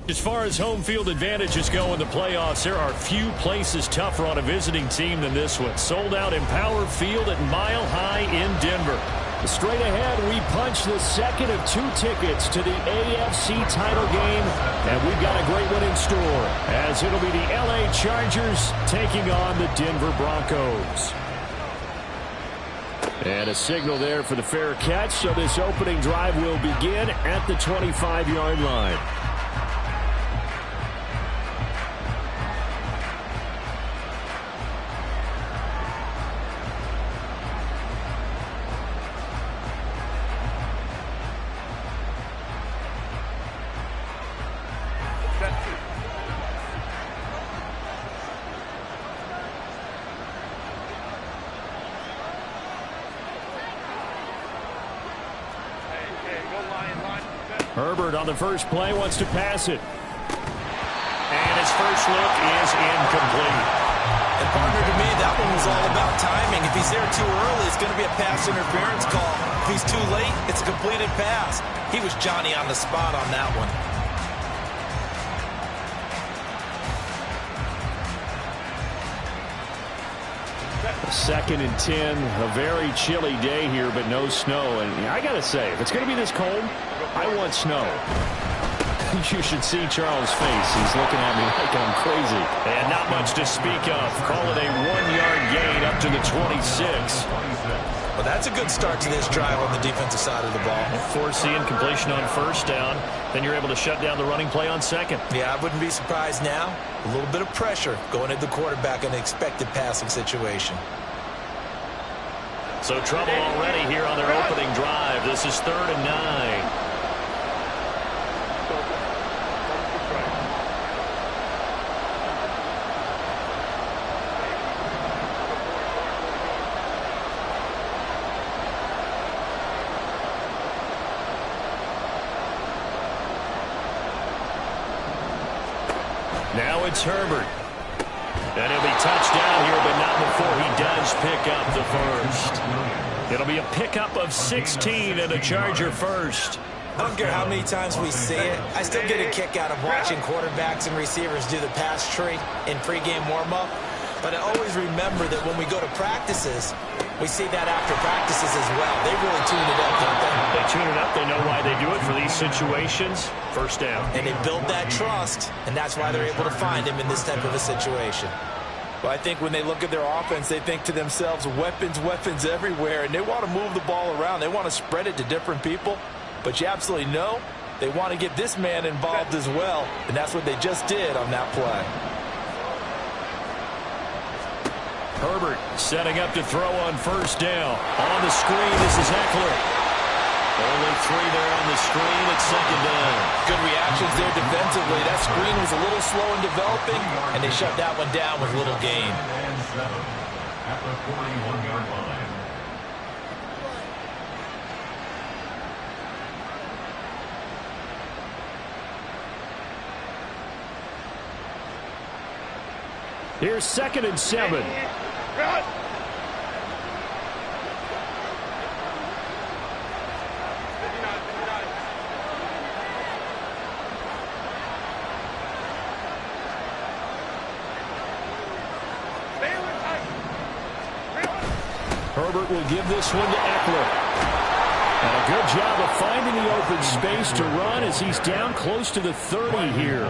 As far as home field advantages go in the playoffs, there are few places tougher on a visiting team than this one. Sold out Empower Field at Mile High in Denver. Straight ahead, we punch the second of 2 tickets to the AFC title game, and we've got a great one in store, as it'll be the LA Chargers taking on the Denver Broncos. And a signal there for the fair catch, so this opening drive will begin at the 25-yard line. Herbert on the first play wants to pass it. And his first look is incomplete. And partner, to me, that one was all about timing. If he's there too early, it's going to be a pass interference call. If he's too late, it's a completed pass. He was Johnny on the spot on that one. Second and 10, a very chilly day here, but no snow. And I got to say, if it's going to be this cold, I want snow. You should see Charles' face. He's looking at me like I'm crazy. And not much to speak of. Call it a 1-yard gain up to the 26. Well, that's a good start to this drive on the defensive side of the ball. Foreseeing completion on first down. Then you're able to shut down the running play on second. Yeah, I wouldn't be surprised now. A little bit of pressure going at the quarterback in an expected passing situation. So trouble already here on their opening drive. This is 3rd and 9. Now it's Herbert. And he'll be touched down here, but not before he does pick up the first. It'll be a pickup of 16 and a Charger first. I don't care how many times we see it. I still get a kick out of watching quarterbacks and receivers do the pass tree in pregame warm-up. But I always remember that when we go to practices, we see that after practices as well. They really tune it up, don't they? They tune it up. They know why they do it for these situations. First down. And they build that trust, and that's why they're able to find him in this type of a situation. Well, I think when they look at their offense, they think to themselves, weapons, weapons everywhere, and they want to move the ball around. They want to spread it to different people, but you absolutely know they want to get this man involved as well, and that's what they just did on that play. Herbert setting up to throw on first down. On the screen, this is Eckler. Only 3 there on the screen at second down. Good reactions there defensively. That screen was a little slow in developing, and they shut that one down with little gain. At the 41-yard line. Here's 2nd and 7. Herbert will give this one to Eckler. And a good job of finding the open space to run as he's down close to the 30 here.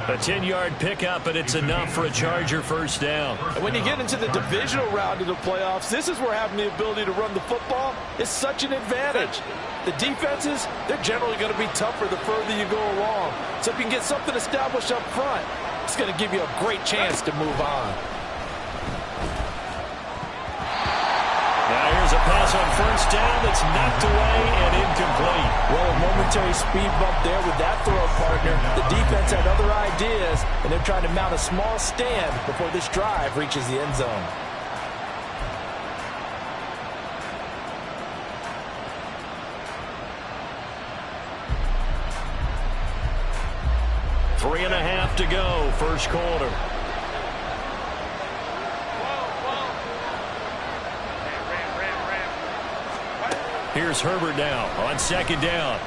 A 10-yard pickup, and it's enough for a Charger first down. And when you get into the divisional round of the playoffs, this is where having the ability to run the football is such an advantage. The defenses, they're generally going to be tougher the further you go along. So if you can get something established up front, it's going to give you a great chance to move on. Now here's a pass on first down that's knocked away and incomplete. Well, a momentary speed bump there with that throw partner. The defense had other ideas, and they're trying to mount a small stand before this drive reaches the end zone. Three and a half to go, first quarter. Here's Herbert now on 2nd down. A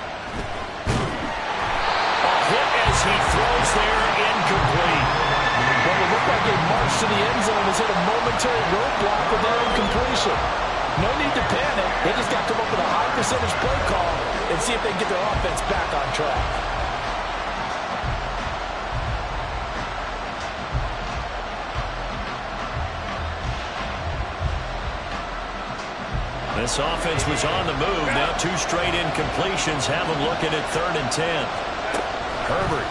hit as he throws there, incomplete. Well, it looked like a march to the end zone has hit a momentary roadblock with that incompletion. No need to panic. They just got to come up with a high percentage play call and see if they can get their offense back on track. This offense was on the move. Now 2 straight incompletions have them looking at 3rd and 10. Herbert.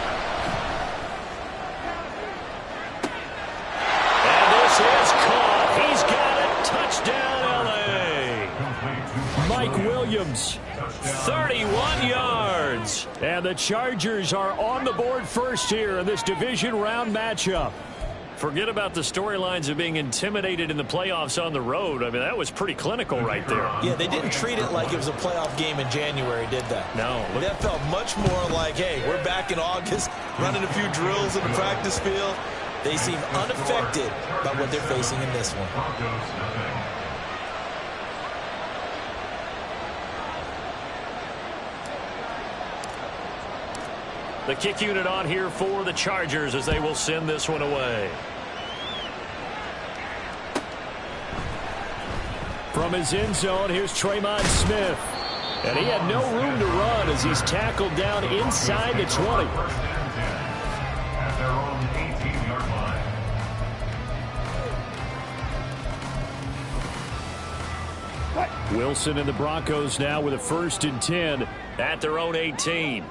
And this is caught. He's got it. Touchdown, L.A. Mike Williams, 31 yards. And the Chargers are on the board first here in this division round matchup. Forget about the storylines of being intimidated in the playoffs on the road. I mean, that was pretty clinical right there. Yeah, they didn't treat it like it was a playoff game in January, did they? No. That felt much more like, hey, we're back in August, running a few drills in the practice field. They seem unaffected by what they're facing in this one. The kick unit on here for the Chargers as they will send this one away. From his end zone, here's Tremont Smith. And he had no room to run as he's tackled down inside the 20. At their own 18-yard line. Wilson and the Broncos now with a 1st and 10 at their own 18.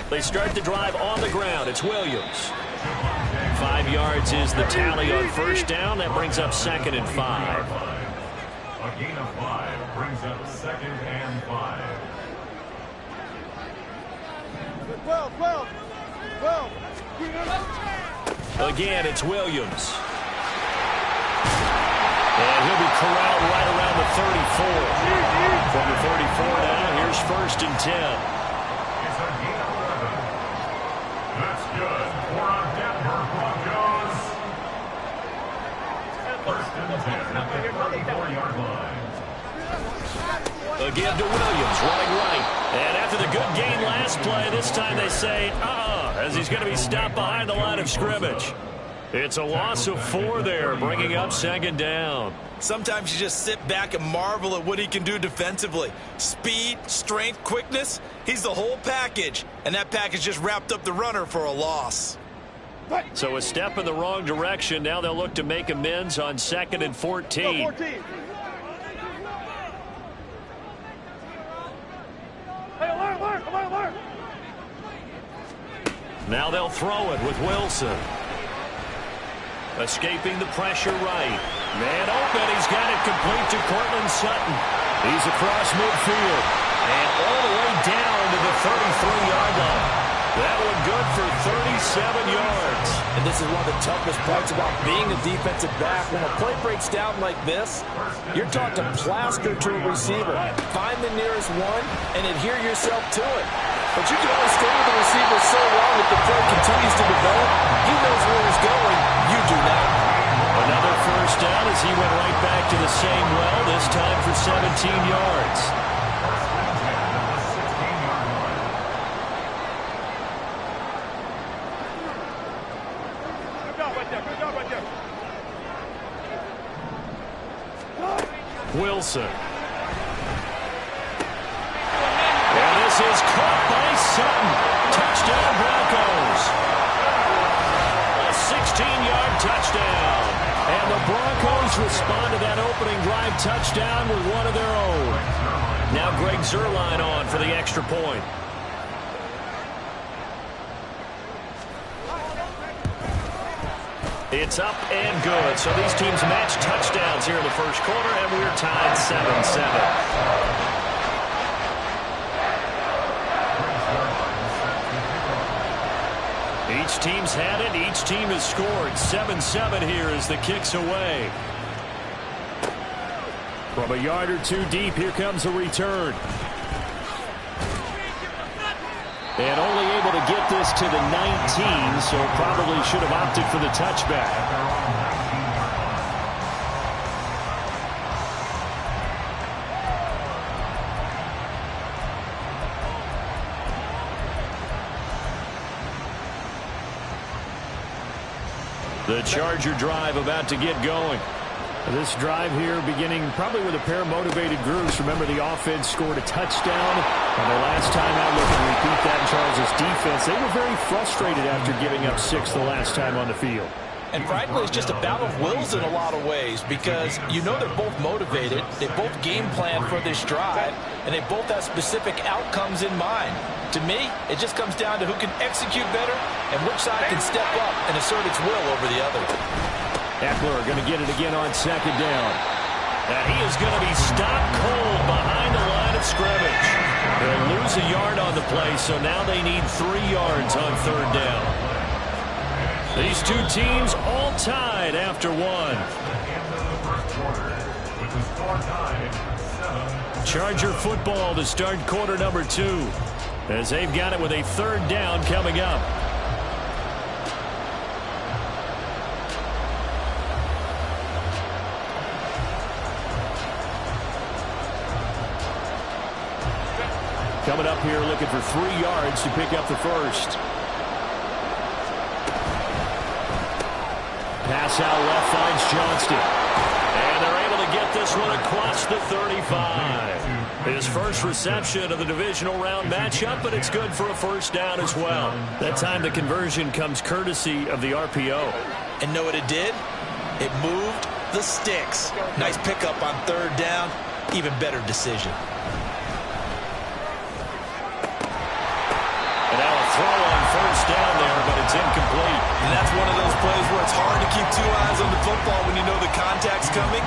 They start the drive on the ground. It's Williams. 5 yards is the tally on first down. That brings up 2nd and 5. A gain of 5 brings up 2nd and 5. 12. Again, it's Williams. And he'll be corralled right around the 34. From the 34 now, here's 1st and 10. It's a gain of 11. That's good for our Denver Broncos. 1st and 10 at the 34-yard line. Again to Williams, running right. And after the good gain last play, this time they say, as he's going to be stopped behind the line of scrimmage. It's a loss of 4 there, bringing up 2nd down. Sometimes you just sit back and marvel at what he can do defensively. Speed, strength, quickness, he's the whole package. And that package just wrapped up the runner for a loss. So a step in the wrong direction. Now they'll look to make amends on 2nd and 14. Now they'll throw it with Wilson. Escaping the pressure right. Man open. He's got it complete to Cortland Sutton. He's across midfield. And all the way down to the 33-yard line. That one good for 37 yards. And this is one of the toughest parts about being a defensive back. When a play breaks down like this, you're taught to plaster to a receiver. Find the nearest one and adhere yourself to it. But you can only stay with the receiver so long if the play continues to develop. He knows where he's going. You do not. Another first down as he went right back to the same well, this time for 17 yards. Wilson. And this is caught by Sutton. Touchdown Broncos. A 16-yard touchdown. And the Broncos respond to that opening drive touchdown with one of their own. Now Greg Zuerlein on for the extra point. It's up and good. So these teams match touchdowns here in the first quarter, and we're tied 7-7. Each team's had it. Each team has scored. 7-7 here as the kick's away. From a yard or two deep, here comes a return. And only able to get this to the 19, so probably should have opted for the touchback. The Charger drive about to get going. This drive here beginning probably with a pair of motivated groups. Remember, the offense scored a touchdown. And their last time out, we can repeat that in Charles' defense. They were very frustrated after giving up 6 the last time on the field. And frankly, it's just a battle of wills in a lot of ways because you know they're both motivated. They both game plan for this drive, and they both have specific outcomes in mind. To me, it just comes down to who can execute better and which side can step up and assert its will over the other. Eckler going to get it again on second down. And he is going to be stopped cold behind the line of scrimmage. They'll lose a yard on the play, so now they need 3 yards on third down. These two teams all tied after one. Charger football to start quarter number 2 as they've got it with a third down coming up. Coming up here looking for 3 yards to pick up the first. Pass out left finds Johnston. And they're able to get this one across the 35. His first reception of the divisional round matchup, but it's good for a first down as well. That time the conversion comes courtesy of the RPO. And know what it did? It moved the sticks. Nice pickup on third down. Even better decision. Throw on first down there, but it's incomplete. And that's one of those plays where it's hard to keep 2 eyes on the football when you know the contact's coming,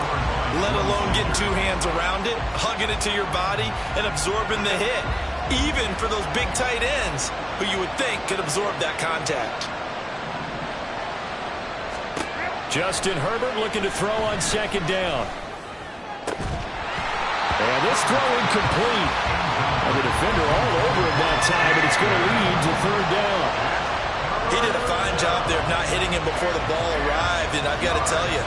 let alone getting 2 hands around it, hugging it to your body, and absorbing the hit, even for those big tight ends who you would think could absorb that contact. Justin Herbert looking to throw on second down. And this throw incomplete. And the defender all over him that time, but it's going to lead to third down. He did a fine job there of not hitting him before the ball arrived, and I've got to tell you,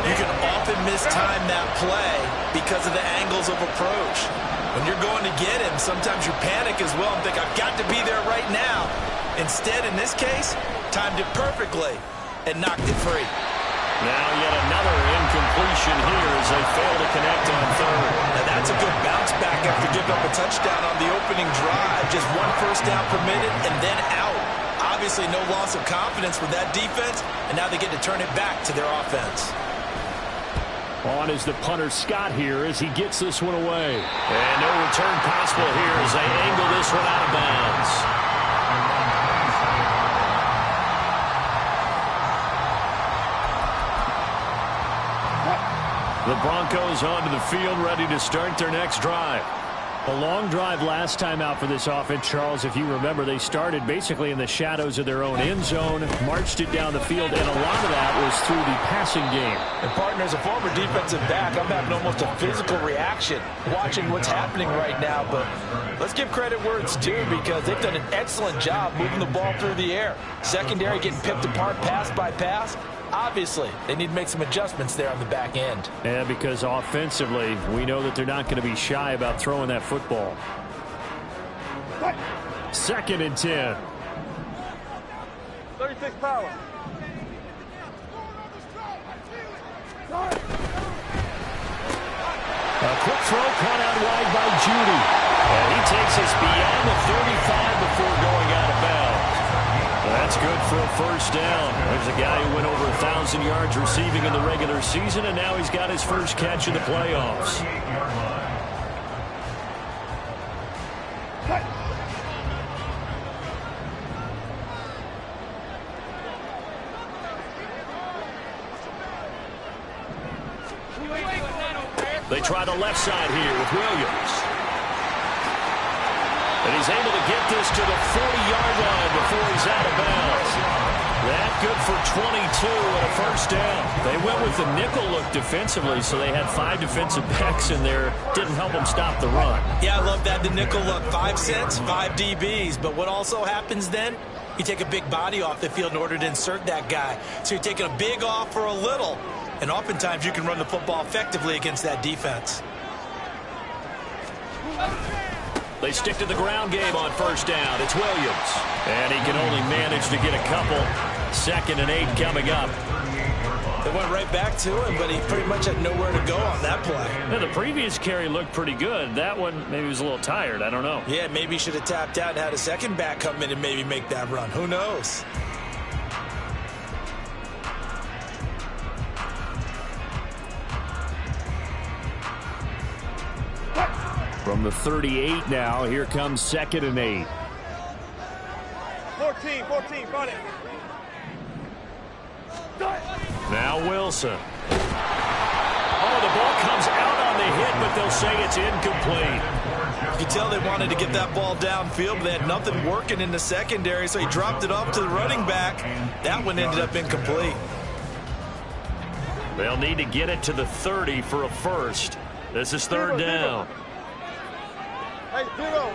you can often mistime that play because of the angles of approach. When you're going to get him, sometimes you panic as well and think, I've got to be there right now. Instead, in this case, timed it perfectly and knocked it free. Now yet another incompletion here as they fail to connect on third. Now that's a good bounce back after giving up a touchdown on the opening drive. Just 1 first down permitted and then out. Obviously no loss of confidence with that defense, and now they get to turn it back to their offense. On is the punter Scott here as he gets this one away. And no return possible here as they angle this one out of bounds. The Broncos onto the field ready to start their next drive. A long drive last time out for this offense, Charles. If you remember, they started basically in the shadows of their own end zone, marched it down the field, and a lot of that was through the passing game. And, partner, as a former defensive back, I'm having almost a physical reaction watching what's happening right now. But let's give credit where it's due because they've done an excellent job moving the ball through the air. Secondary getting picked apart pass by pass. Obviously, they need to make some adjustments there on the back end. Yeah, because offensively, we know that they're not going to be shy about throwing that football. 2nd and 10. 36 power. A quick throw caught out wide by Judy. And he takes us beyond the 35 before going out of bounds. That's good for a first down. There's a guy who went over 1,000 yards receiving in the regular season, and now he's got his first catch in the playoffs. They try the left side here with Williams. And he's able to get this to the 40-yard line before he's out of bounds. That good for 22 and a first down. They went with the nickel look defensively, so they had 5 defensive backs in there. Didn't help them stop the run. Yeah, I love that, the nickel look. 5 cents, 5 DBs. But what also happens then? You take a big body off the field in order to insert that guy. So you're taking a big off for a little. And oftentimes you can run the football effectively against that defense. They stick to the ground game on first down. It's Williams. And he can only manage to get a couple. 2nd and 8 coming up. They went right back to him, but he pretty much had nowhere to go on that play. Now, the previous carry looked pretty good. That one, maybe he was a little tired. I don't know. Yeah, maybe he should have tapped out and had a second back come in and maybe make that run. Who knows? From the 38 now, here comes 2nd and 8. 14, run it. Now Wilson. Oh, the ball comes out on the hit, but they'll say it's incomplete. You can tell they wanted to get that ball downfield, but they had nothing working in the secondary, so he dropped it off to the running back. That one ended up incomplete. They'll need to get it to the 30 for a first. This is 3rd down. Hey, 0.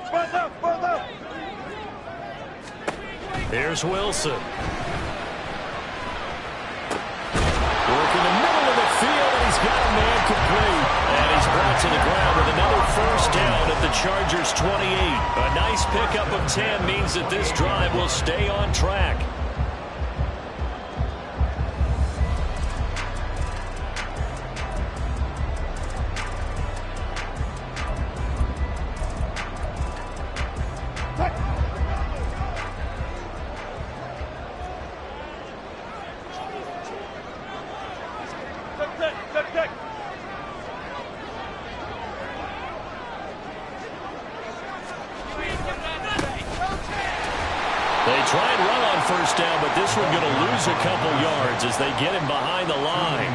Spread up. Here's Wilson. Working the middle of the field, and he's got a man complete. And he's brought to the ground with another first down at the Chargers' 28. A nice pickup of 10 means that this drive will stay on track. Check. They try and run on first down, but this one going to lose a couple yards as they get him behind the line.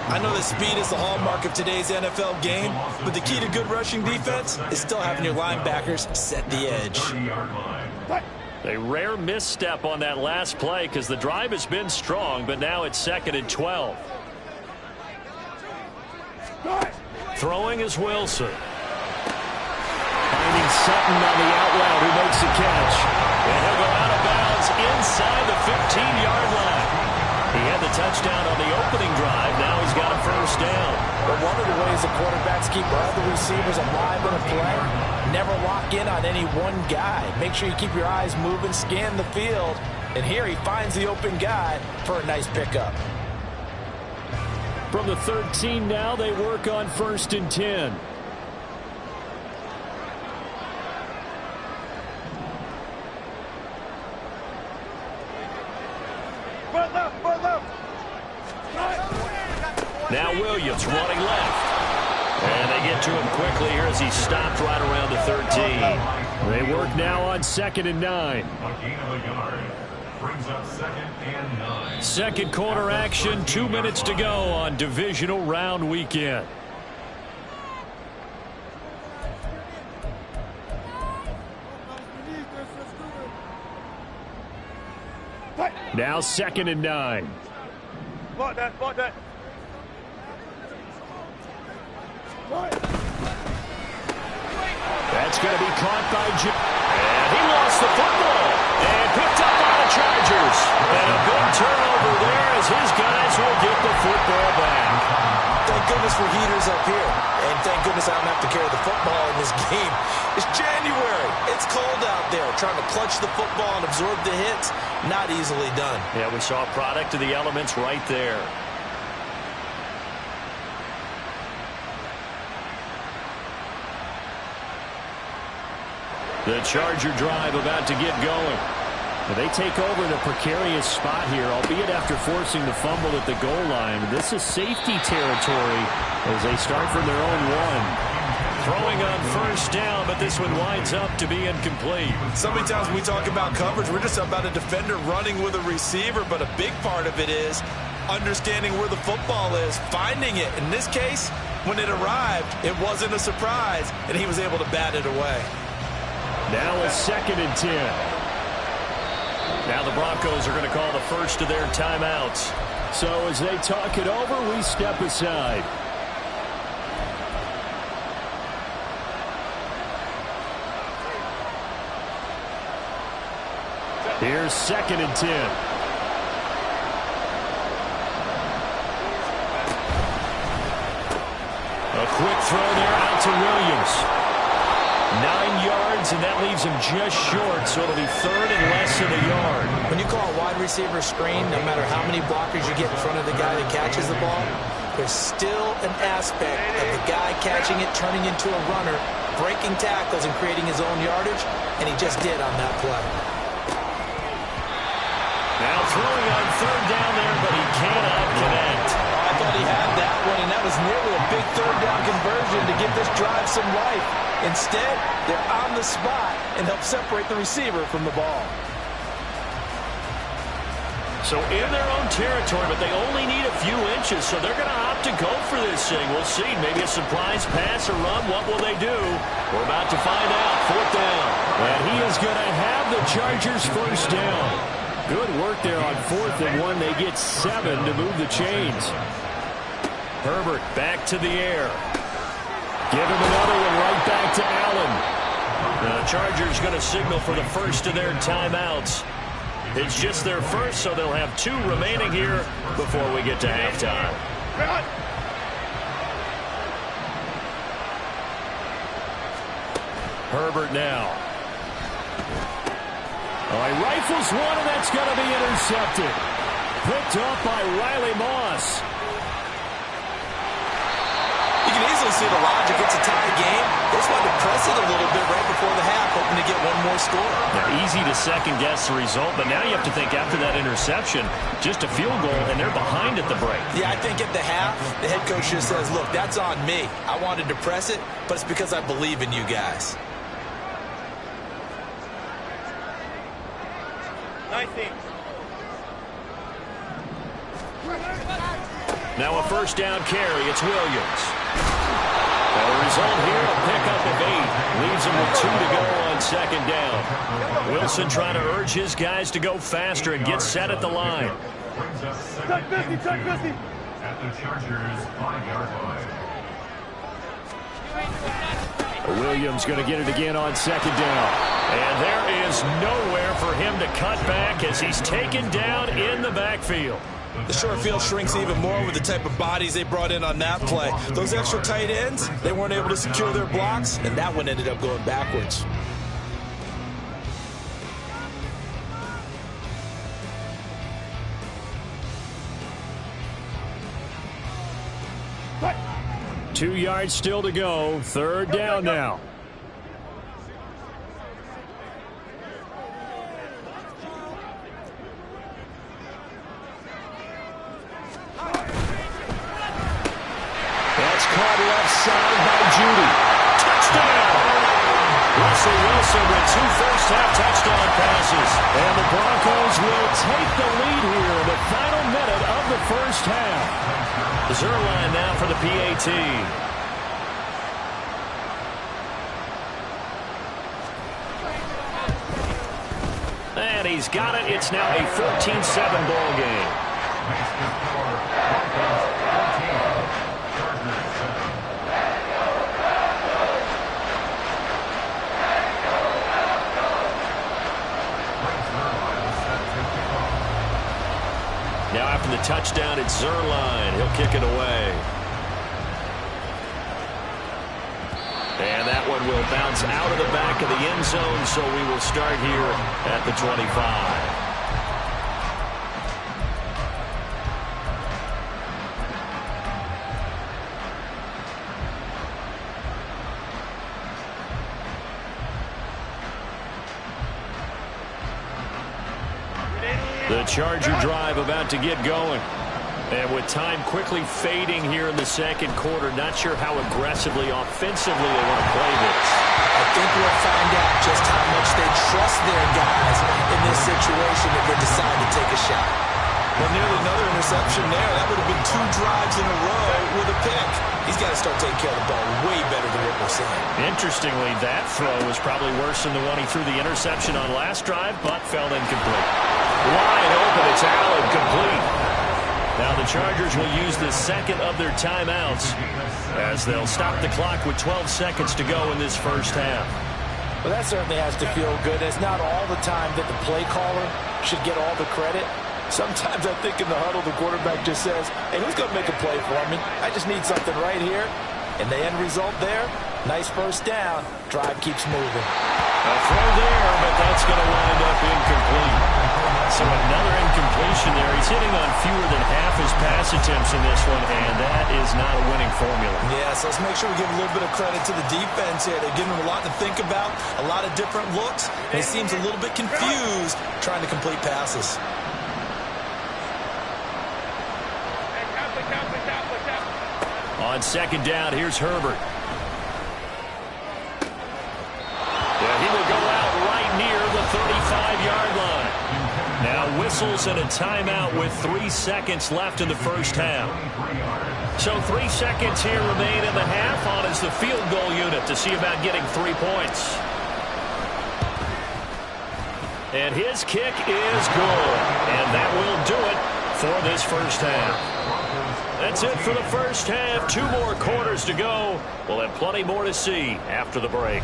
I know that speed is the hallmark of today's NFL game, but the key to good rushing defense is still having your linebackers set the edge. A rare misstep on that last play because the drive has been strong, but now it's 2nd and 12. Throwing is Wilson. Finding Sutton on the out route who makes the catch. And he'll go out of bounds inside the 15-yard line. He had the touchdown on the opening drive. Now he's got a first down. But one of the ways the quarterbacks keep all the receivers alive in a play, never lock in on any one guy. Make sure you keep your eyes moving, scan the field. And here he finds the open guy for a nice pickup. From the 13 now, they work on 1st and 10. Now Williams running left. And they get to him quickly here as he stopped right around the 13. They work now on 2nd and 9. Brings up 2nd and 9. Second quarter action, 2 minutes to go on divisional round weekend. Now 2nd and 9. Spot that, spot that. That's going to be caught by Jim. And he lost the football. And picked up by the Chargers. And a big turnover there as his guys will get the football back. Thank goodness for heaters up here. And thank goodness I don't have to carry the football in this game. It's January. It's cold out there. Trying to clutch the football and absorb the hits, not easily done. Yeah, we saw a product of the elements right there. The Charger drive about to get going. They take over in a precarious spot here, albeit after forcing the fumble at the goal line. This is safety territory as they start from their own 1. Throwing on 1st down, but this one winds up to be incomplete. So many times when we talk about coverage, we're just about a defender running with a receiver, but a big part of it is understanding where the football is, finding it. In this case, when it arrived, it wasn't a surprise, and he was able to bat it away. Now a 2nd and 10. Now the Broncos are going to call the first of their timeouts. So as they talk it over, we step aside. Here's 2nd and 10. A quick throw there out to Williams. 9 yards, and that leaves him just short, so it'll be 3rd and less than a yard. When you call a wide receiver screen, no matter how many blockers you get in front of the guy that catches the ball, there's still an aspect of the guy catching it, turning into a runner, breaking tackles and creating his own yardage, and he just did on that play. Now throwing on 3rd down there, but he cannot connect. I thought he had that one, and that was nearly a big 3rd down conversion to give this drive some life. Instead, they're on the spot and help separate the receiver from the ball. So in their own territory, but they only need a few inches, so they're going to opt to go for this thing. We'll see. Maybe a surprise pass or run. What will they do? We're about to find out. 4th down. And he is going to have the Chargers 1st down. Good work there on 4th and 1. They get 7 to move the chains. Herbert back to the air. Give him another one right back to Allen. The Chargers going to signal for the first of their timeouts. It's just their first, so they'll have 2 remaining here before we get to halftime. Herbert now. Oh, he rifles one, and that's going to be intercepted. Picked up by Riley Moss. You can easily see the logic. It's a tie game. They just wanted to press it a little bit right before the half, hoping to get one more score. Now, easy to second-guess the result, but now you have to think after that interception, just a field goal, and they're behind at the break. Yeah, I think at the half, the head coach just says, look, that's on me. I wanted to press it, but it's because I believe in you guys. 19. Now a 1st down carry. It's Williams. The result here, a pickup of 8. Leaves him with 2 to go on 2nd down. Wilson trying to urge his guys to go faster and get set at the line. Check 50, check 50. At the Chargers' 5-yard line. Williams going to get it again on 2nd down. And there is nowhere for him to cut back as he's taken down in the backfield. The short field shrinks even more with the type of bodies they brought in on that play. Those extra tight ends, they weren't able to secure their blocks, and that one ended up going backwards. Right. 2 yards still to go. 3rd down now. Side by Judy. Touchdown! Russell Wilson with 2 first-half touchdown passes. And the Broncos will take the lead here in the final minute of the first half. Zerline now for the PAT. And he's got it. It's now a 14-7 ball game. Makes the score Broncos 14, Chargers 7. Now after the touchdown, it's Zerline. He'll kick it away. And that one will bounce out of the back of the end zone, so we will start here at the 25. The Charger drive about to get going. And with time quickly fading here in the second quarter, not sure how aggressively, offensively they want to play this. I think we'll find out just how much they trust their guys in this situation if they decide to take a shot. Well, nearly another interception there. That would have been 2 drives in a row with a pick. He's got to start taking care of the ball way better than what we're seeing. Interestingly, that throw was probably worse than the one he threw the interception on last drive, but fell incomplete. Wide open, it's Allen, complete. Now the Chargers will use the second of their timeouts as they'll stop the clock with 12 seconds to go in this first half. Well, that certainly has to feel good. It's not all the time that the play caller should get all the credit. Sometimes I think in the huddle, the quarterback just says, hey, who's going to make a play for me? I just need something right here. And the end result there, nice first down. Drive keeps moving. A throw there, but that's going to wind up incomplete. So another incompletion there. He's hitting on fewer than half his pass attempts in this one, and that is not a winning formula. Yeah, so let's make sure we give a little bit of credit to the defense here. They're giving him a lot to think about, a lot of different looks, and he seems a little bit confused trying to complete passes. On second down, here's Herbert. Yeah, he will go out right near the 35-yard line. Now whistles and a timeout with 3 seconds left in the first half. So 3 seconds here remain in the half. On is the field goal unit to see about getting 3 points. And his kick is good. And that will do it for this first half. That's it for the first half. 2 more quarters to go. We'll have plenty more to see after the break.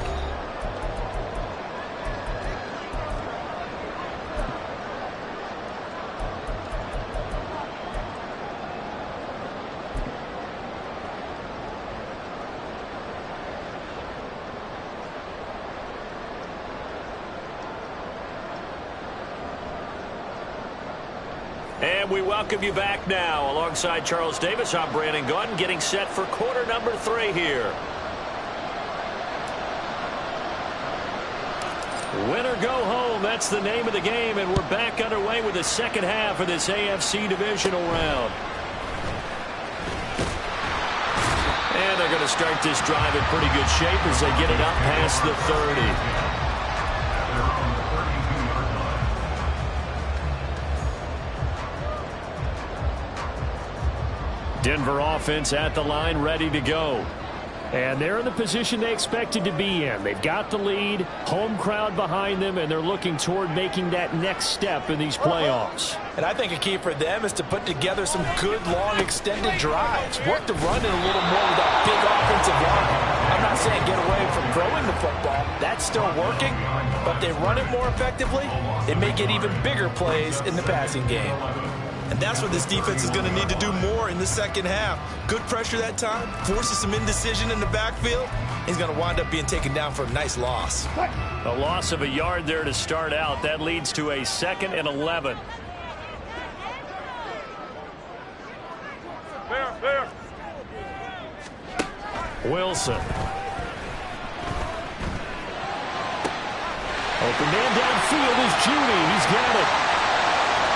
And we welcome you back now. Alongside Charles Davis, I'm Brandon Gaudin, getting set for quarter number 3 here. Win or go home, that's the name of the game, and we're back underway with the second half of this AFC Divisional round. And they're going to start this drive in pretty good shape as they get it up past the 30. Denver offense at the line, ready to go. And they're in the position they expected to be in. They've got the lead, home crowd behind them, and they're looking toward making that next step in these playoffs. And I think a key for them is to put together some good, long, extended drives. Work the run in a little more with that big offensive line. I'm not saying get away from throwing the football. That's still working. But if they run it more effectively, they may get even bigger plays in the passing game. And that's what this defense is going to need to do more in the second half. Good pressure that time, forces some indecision in the backfield. He's going to wind up being taken down for a nice loss. A loss of a yard there to start out. That leads to a 2nd and 11. Clear. Wilson. Open man downfield is Judy. He's got it.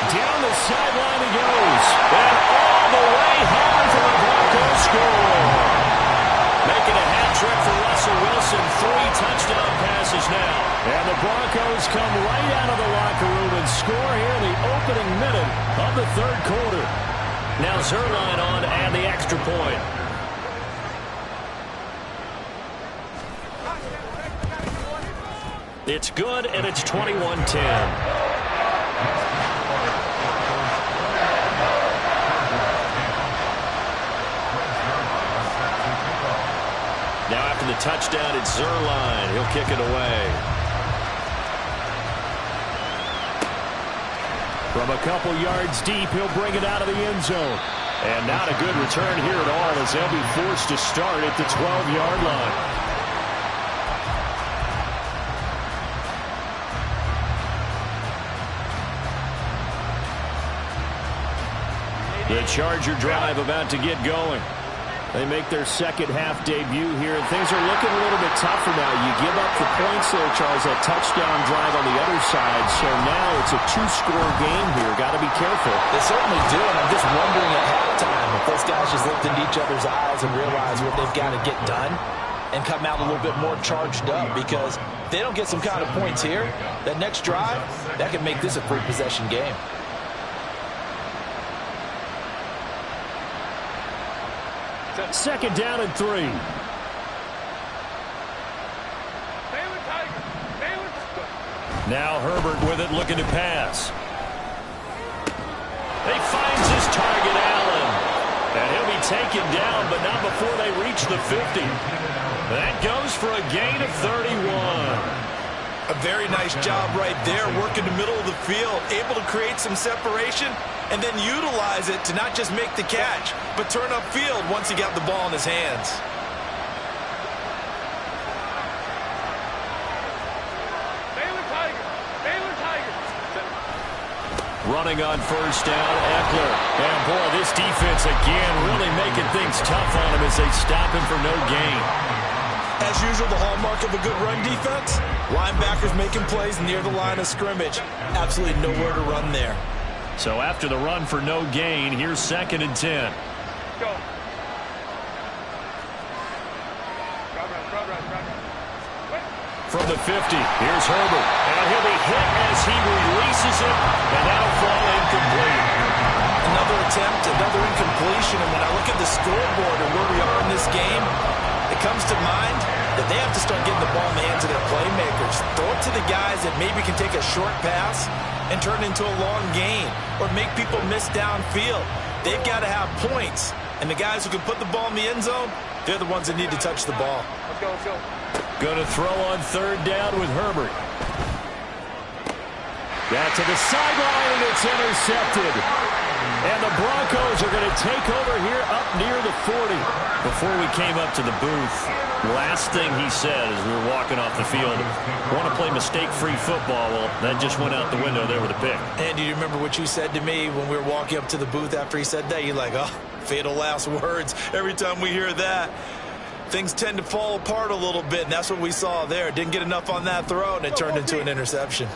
Down the sideline he goes. And all the way home for the Broncos score. Making a hat trick for Russell Wilson. 3 touchdown passes now. And the Broncos come right out of the locker room and score here in the opening minute of the 3rd quarter. Now Zerline on to add the extra point. It's good, and it's 21-10. Now after the touchdown, it's Zerline. He'll kick it away. From a couple yards deep, he'll bring it out of the end zone. And not a good return here at all as they'll be forced to start at the 12-yard line. The Charger drive about to get going. They make their second-half debut here, and things are looking a little bit tougher now. You give up the points there, Charles, that touchdown drive on the other side. So now it's a two-score game here. Got to be careful. They certainly do, and I'm just wondering at halftime if those guys just looked into each other's eyes and realize what they've got to get done and come out a little bit more charged up, because if they don't get some kind of points here, that next drive, that could make this a three-possession game. Second down and 3. Now Herbert with it, looking to pass. He finds his target, Allen. And he'll be taken down, but not before they reach the 50. That goes for a gain of 31. A very nice job right there, working the middle of the field, able to create some separation, and then utilize it to not just make the catch, but turn upfield once he got the ball in his hands. Running on first down, Eckler. And boy, this defense again really making things tough on him as they stop him for no gain. As usual, the hallmark of a good run defense, linebackers making plays near the line of scrimmage. Absolutely nowhere to run there. So after the run for no gain, here's 2nd and 10. Go. From the 50, here's Herbert. And he'll be hit as he releases it, and that'll fall incomplete. Another attempt, another incompletion, and when I look at the scoreboard and where we are in this game, it comes to mind that they have to start getting the ball in the hands of their playmakers. Throw it to the guys that maybe can take a short pass and turn it into a long gain or make people miss downfield. They've got to have points, and the guys who can put the ball in the end zone, they're the ones that need to touch the ball. Let's go, let's go. Going to throw on 3rd down with Herbert. Got to the sideline, and it's intercepted. And the Broncos are going to take over here up near the 40. Before we came up to the booth, last thing he said as we were walking off the field, want to play mistake-free football. Well, that just went out the window there with a pick. And do you remember what you said to me when we were walking up to the booth after he said that? You're like, oh, fatal last words. Every time we hear that, things tend to fall apart a little bit, and that's what we saw there. Didn't get enough on that throw, and it turned into an interception.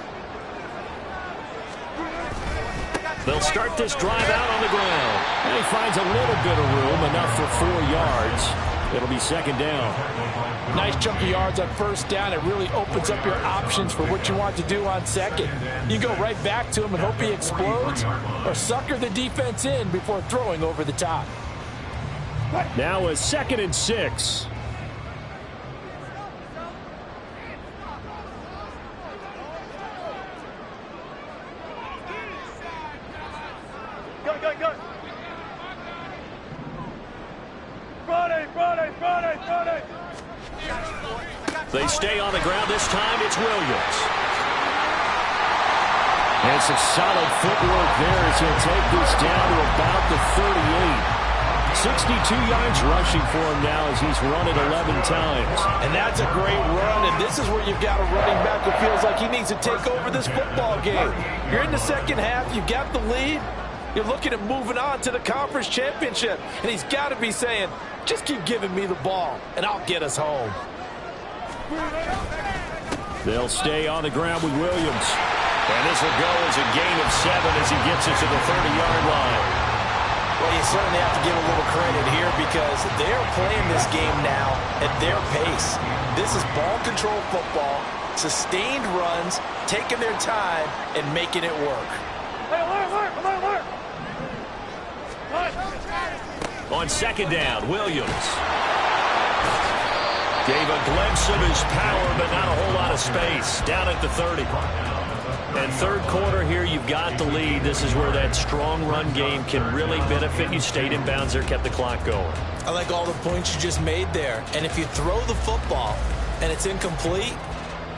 They'll start this drive out on the ground. And he finds a little bit of room, enough for 4 yards. It'll be 2nd down. Nice chunk of yards on first down. It really opens up your options for what you want to do on second. You go right back to him and hope he explodes, or sucker the defense in before throwing over the top. Now a 2nd and 6. Go. Friday. They stay on the ground this time. It's Williams. And some solid footwork there as he'll take this down to about the 38. 62 yards rushing for him now as he's run it 11 times. And that's a great run, and this is where you've got a running back who feels like he needs to take over this football game. You're in the second half, you got the lead, you're looking at moving on to the conference championship, and he's got to be saying, just keep giving me the ball, and I'll get us home. They'll stay on the ground with Williams. And this will go as a gain of 7 as he gets it to the 30-yard line. Well, you certainly have to give a little credit here because they're playing this game now at their pace. This is ball control football, sustained runs, taking their time, and making it work. Hey, alert. On 2nd down, Williams. Gave a glimpse of his power, but not a whole lot of space. Down at the 30. And third quarter here, you've got the lead. This is where that strong run game can really benefit you. Stayed in bounds there, kept the clock going. I like all the points you just made there. And if you throw the football and it's incomplete,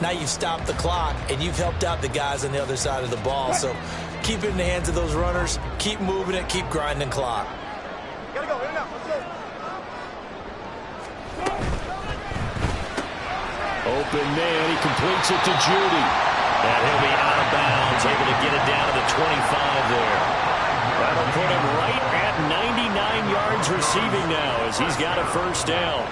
now you've stopped the clock and you've helped out the guys on the other side of the ball. So keep it in the hands of those runners. Keep moving it. Keep grinding clock. Gotta go. In and out. Let's go. Open man. He completes it to Judy. And he'll be out of bounds, able to get it down to the 25 there. That'll put him right at 99 yards receiving now as he's got a first down.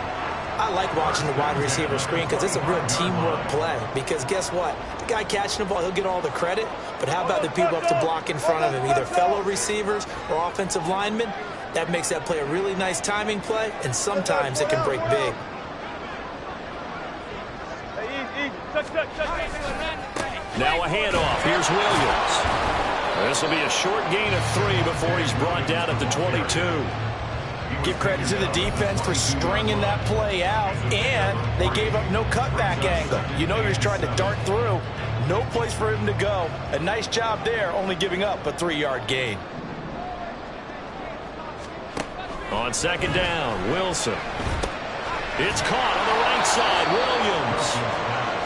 I like watching the wide receiver screen because it's a real teamwork play. Because guess what? The guy catching the ball, he'll get all the credit. But how about the people up to block in front of him, either fellow receivers or offensive linemen? That makes that play a really nice timing play, and sometimes it can break big. Hey, easy. Touch. Now a handoff. Here's Williams. This will be a short gain of 3 before he's brought down at the 22. Give credit to the defense for stringing that play out, and they gave up no cutback angle. You know he was trying to dart through. No place for him to go. A nice job there, only giving up a 3-yard gain. On second down, Wilson. It's caught on the right side, Williams.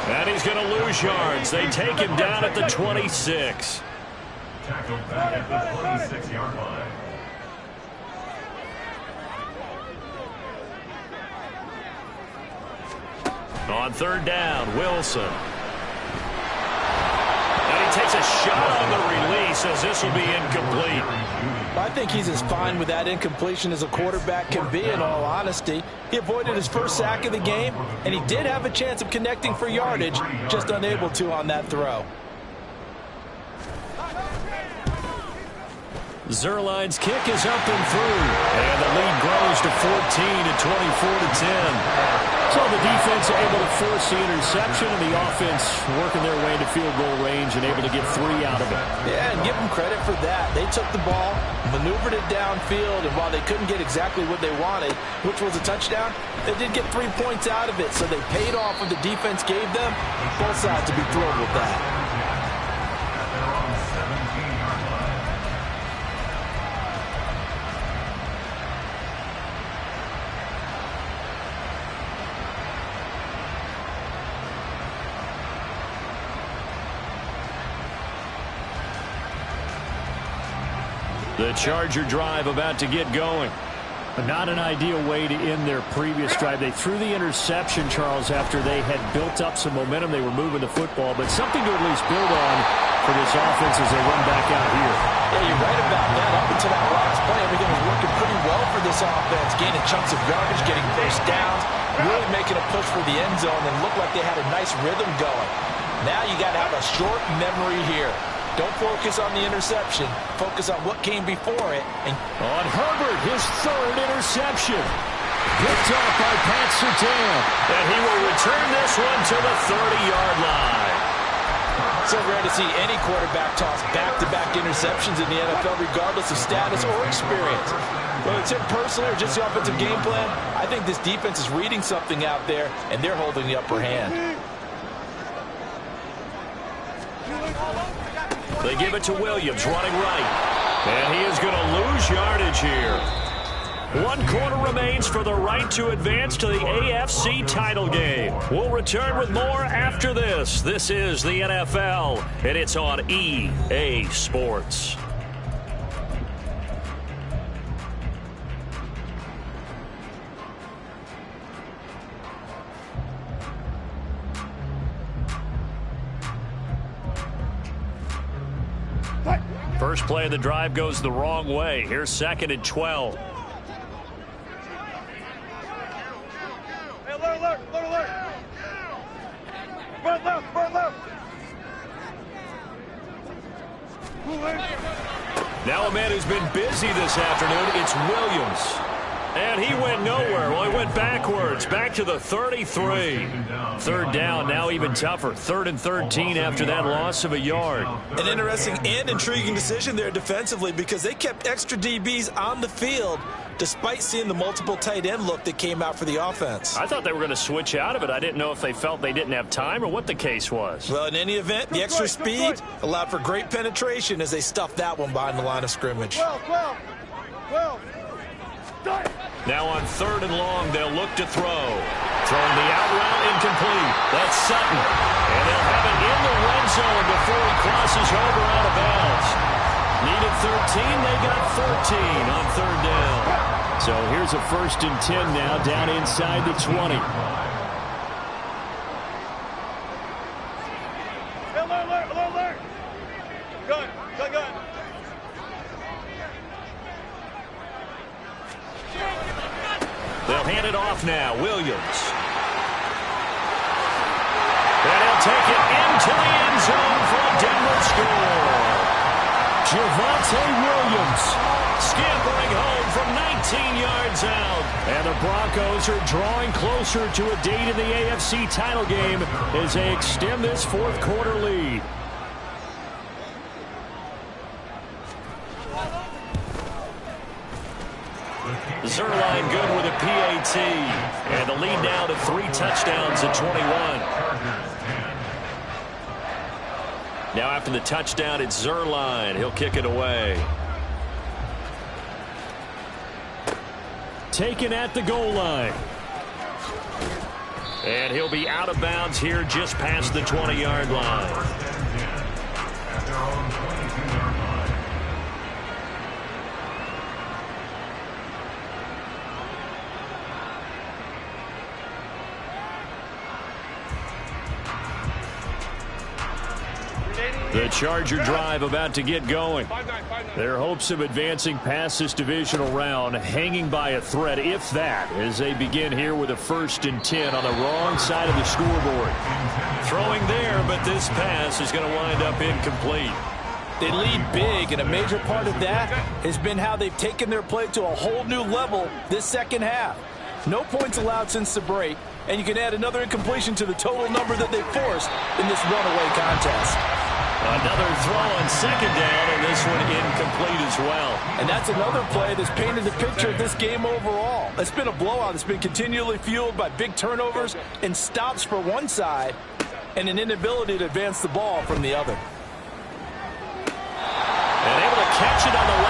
And he's going to lose yards. They take him down at the 26. Tackled back at the 26-yard line. On third down, Wilson. And he takes a shot on the release as this will be incomplete. I think he's as fine with that incompletion as a quarterback can be, in all honesty. He avoided his first sack of the game, and he did have a chance of connecting for yardage, just unable to on that throw. Zerline's kick is up and through. And the lead grows to 14 at 24-10. So the defense able to force the interception, and the offense working their way to field goal range and able to get 3 out of it. Yeah, and give them credit for that. They took the ball, maneuvered it downfield, and while they couldn't get exactly what they wanted, which was a touchdown, they did get 3 points out of it. So they paid off what the defense gave them. Both sides to be thrilled with that. The Charger drive about to get going. But not an ideal way to end their previous drive. They threw the interception, Charles, after they had built up some momentum. They were moving the football, but something to at least build on for this offense as they run back out here. Yeah, you're right about that. Up until that last play, everything was working pretty well for this offense. Gaining chunks of yardage, getting first downs, really making a push for the end zone, and looked like they had a nice rhythm going. Now you got to have a short memory here. Don't focus on the interception. Focus on what came before it. And on Herbert, his 3rd interception. Picked off by Pat Surtain. And he will return this one to the 30-yard line. So rare to see any quarterback toss back-to-back interceptions in the NFL, regardless of status or experience. Whether it's him personally or just the offensive game plan, I think this defense is reading something out there, and they're holding the upper hand. They give it to Williams, running right. And he is going to lose yardage here. 1 quarter remains for the right to advance to the AFC title game. We'll return with more after this. This is the NFL, and it's on EA Sports. First play of the drive goes the wrong way. Here's 2nd and 12. Hey, alert. Run left. Now a man who's been busy this afternoon, it's Williams. And he went nowhere. Well, he went backwards, back to the 33. Third down, now even tougher. 3rd and 13 after that loss of a yard. An interesting and intriguing decision there defensively because they kept extra DBs on the field despite seeing the multiple tight end look that came out for the offense. I thought they were going to switch out of it. I didn't know if they felt they didn't have time or what the case was. Well, in any event, the extra speed allowed for great penetration as they stuffed that one behind the line of scrimmage. 12. Now on 3rd and long, they'll look to throw. Throwing the out route incomplete. That's Sutton. And they'll have it in the red zone before he crosses over out of bounds. Needed 13, they got 14 on 3rd down. So here's a 1st and 10 now, down inside the 20. Alert. Gun. They'll hand it off now. Williams. And he'll take it into the end zone for a Denver score. Javonte Williams scampering home from 19 yards out. And the Broncos are drawing closer to a date in the AFC title game as they extend this 4th quarter lead. Zerline good with a PAT. And the lead now to 3 touchdowns at 21. Now after the touchdown, it's Zerline. He'll kick it away. Taken at the goal line. And he'll be out of bounds here just past the 20-yard line. The Charger drive about to get going. Their hopes of advancing past this divisional round hanging by a thread, if that, as they begin here with a 1st and 10 on the wrong side of the scoreboard. Throwing there, but this pass is going to wind up incomplete. They lead big, and a major part of that has been how they've taken their play to a whole new level this second half. No points allowed since the break, and you can add another incompletion to the total number that they forced in this runaway contest. Another throw on 2nd down, and this one incomplete as well. And that's another play that's painted the picture of this game overall. It's been a blowout that's been continually fueled by big turnovers and stops for one side and an inability to advance the ball from the other. And able to catch it on the